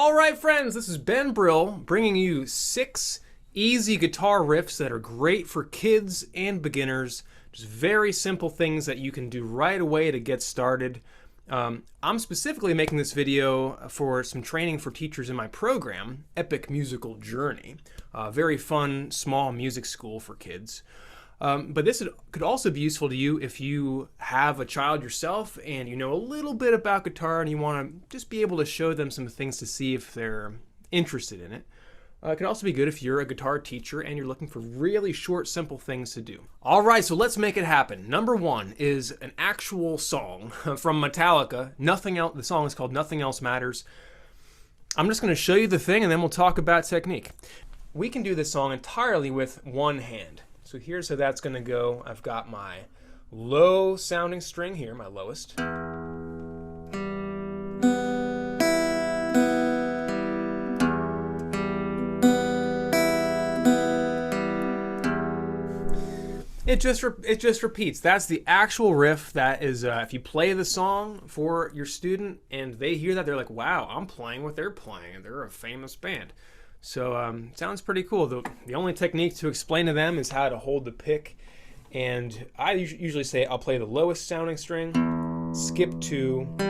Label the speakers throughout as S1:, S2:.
S1: All right, friends, this is Ben Brill bringing you 6 easy guitar riffs that are great for kids and beginners. Just very simple things that you can do right away to get started. I'm specifically making this video for some training for teachers in my program, Epic Musical Journey. Very fun, small music school for kids. But this could also be useful to you if you have a child yourself and you know a little bit about guitar and you want to just be able to show them some things to see if they're interested in it. It can also be good if you're a guitar teacher and you're looking for really short, simple things to do. All right, so let's make it happen. Number 1 is an actual song from Metallica. Nothing else. The song is called Nothing Else Matters. I'm just going to show you the thing and then we'll talk about technique. We can do this song entirely with one hand. So here's how that's going to go. I've got my low sounding string here, my lowest. It just repeats. That's the actual riff. That is, if you play the song for your student and they hear that, they're like, wow, I'm playing what they're playing. They're a famous band. So sounds pretty cool. The only technique to explain to them is how to hold the pick. And I usually say I'll play the lowest sounding string, skip 2, go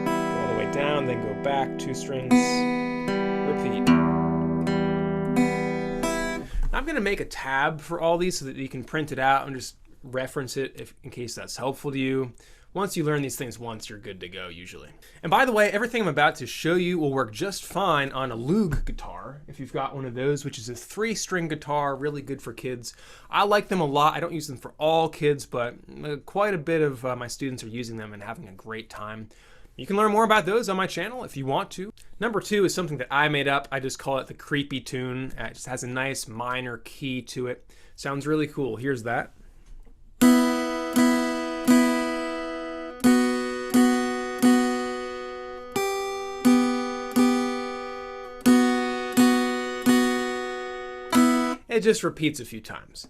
S1: all the way down, then go back 2 strings, repeat. I'm going to make a tab for all these so that you can print it out and just reference it in case that's helpful to you. Once you learn these things once, you're good to go usually. And by the way, everything I'm about to show you will work just fine on a Loog guitar, if you've got one of those, which is a 3-string guitar, really good for kids. I like them a lot. I don't use them for all kids, but quite a bit of my students are using them and having a great time. You can learn more about those on my channel if you want to. Number 2 is something that I made up. I just call it the creepy tune. It just has a nice minor key to it. Sounds really cool. Here's that. It just repeats a few times.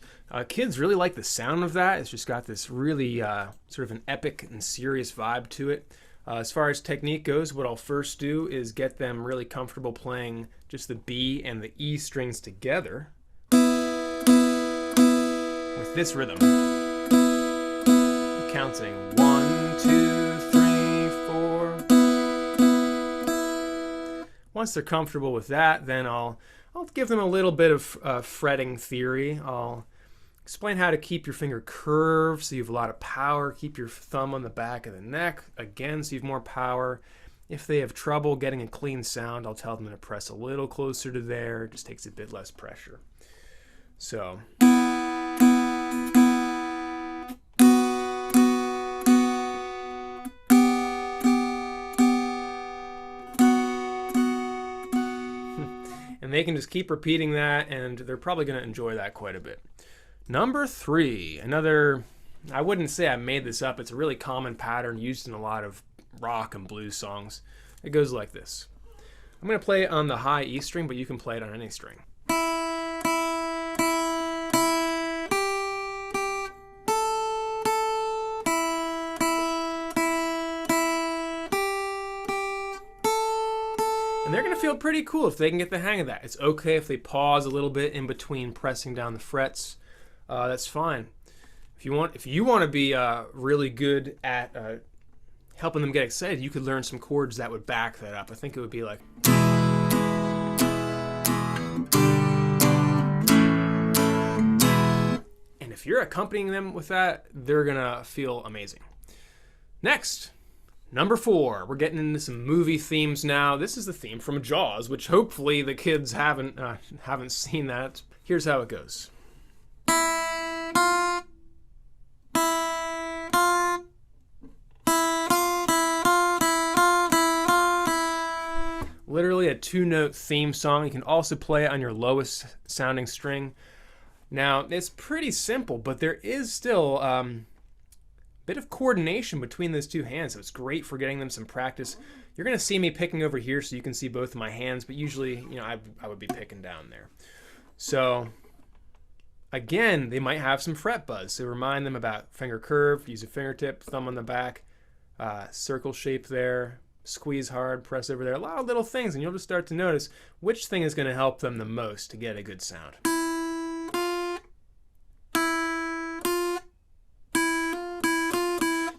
S1: Kids really like the sound of that. It's just got this really sort of an epic and serious vibe to it. As far as technique goes, what I'll first do is get them really comfortable playing just the B and the E strings together with this rhythm. I'm counting 1, 2, 3, 4. Once they're comfortable with that, then I'll give them a little bit of fretting theory. I'll explain how to keep your finger curved so you have a lot of power. Keep your thumb on the back of the neck, again, so you have more power. If they have trouble getting a clean sound, I'll tell them to press a little closer to there. It just takes a bit less pressure. So. And they can just keep repeating that, and they're probably going to enjoy that quite a bit. Number 3, another, I wouldn't say I made this up. It's a really common pattern used in a lot of rock and blues songs. It goes like this. I'm going to play it on the high E string, but you can play it on any string. And they're going to feel pretty cool if they can get the hang of that. It's okay if they pause a little bit in between pressing down the frets. That's fine. If you want to be really good at helping them get excited, you could learn some chords that would back that up. I think it would be like. And if you're accompanying them with that, they're going to feel amazing. Next. Number 4, we're getting into some movie themes now. This is the theme from Jaws, which hopefully the kids haven't seen that. Here's how it goes. Literally a 2-note theme song. You can also play it on your lowest sounding string. Now, it's pretty simple, but there is still bit of coordination between those 2 hands, so it's great for getting them some practice. You're going to see me picking over here so you can see both of my hands, but usually, I would be picking down there. So again, they might have some fret buzz, so remind them about finger curve, use a fingertip, thumb on the back, circle shape there, squeeze hard, press over there, a lot of little things, and you'll just start to notice which thing is going to help them the most to get a good sound.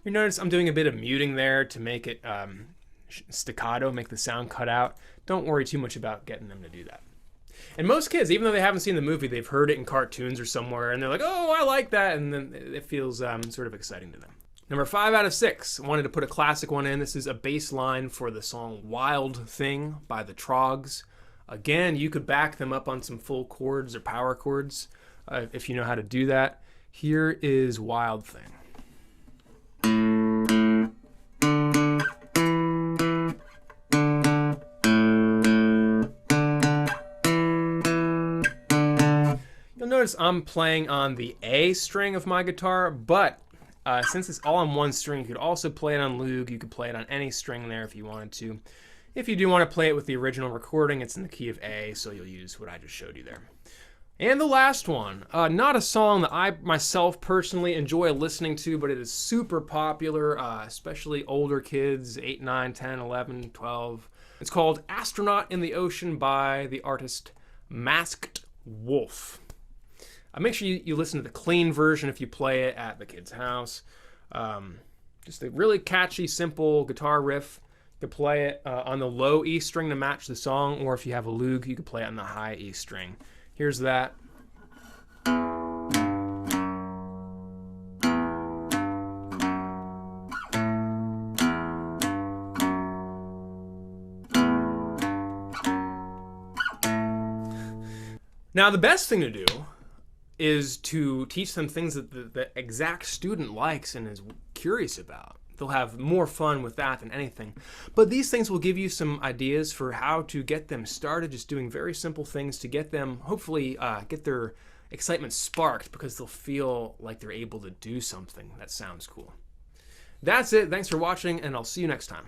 S1: You notice I'm doing a bit of muting there to make it staccato, make the sound cut out. Don't worry too much about getting them to do that. And most kids, even though they haven't seen the movie, they've heard it in cartoons or somewhere, and they're like, oh, I like that, and then it feels sort of exciting to them. Number 5 out of 6, I wanted to put a classic one in. This is a bass line for the song Wild Thing by the Troggs. Again, you could back them up on some full chords or power chords if you know how to do that. Here is Wild Thing. Notice I'm playing on the A string of my guitar, but since it's all on one string, you could also play it on Loog. You could play it on any string there if you wanted to. If you do want to play it with the original recording, it's in the key of A, so you'll use what I just showed you there. And the last one, not a song that I myself personally enjoy listening to, but it is super popular, especially older kids, 8, 9, 10, 11, 12. It's called Astronaut in the Ocean by the artist Masked Wolf. Make sure you listen to the clean version if you play it at the kid's house. Just a really catchy, simple guitar riff. You can play it on the low E string to match the song, or if you have a Loog, you can play it on the high E string. Here's that. Now, the best thing to do is to teach them things that the exact student likes and is curious about. They'll have more fun with that than anything. But these things will give you some ideas for how to get them started, just doing very simple things to get them, hopefully get their excitement sparked, because they'll feel like they're able to do something that sounds cool. That's it. Thanks for watching, and I'll see you next time.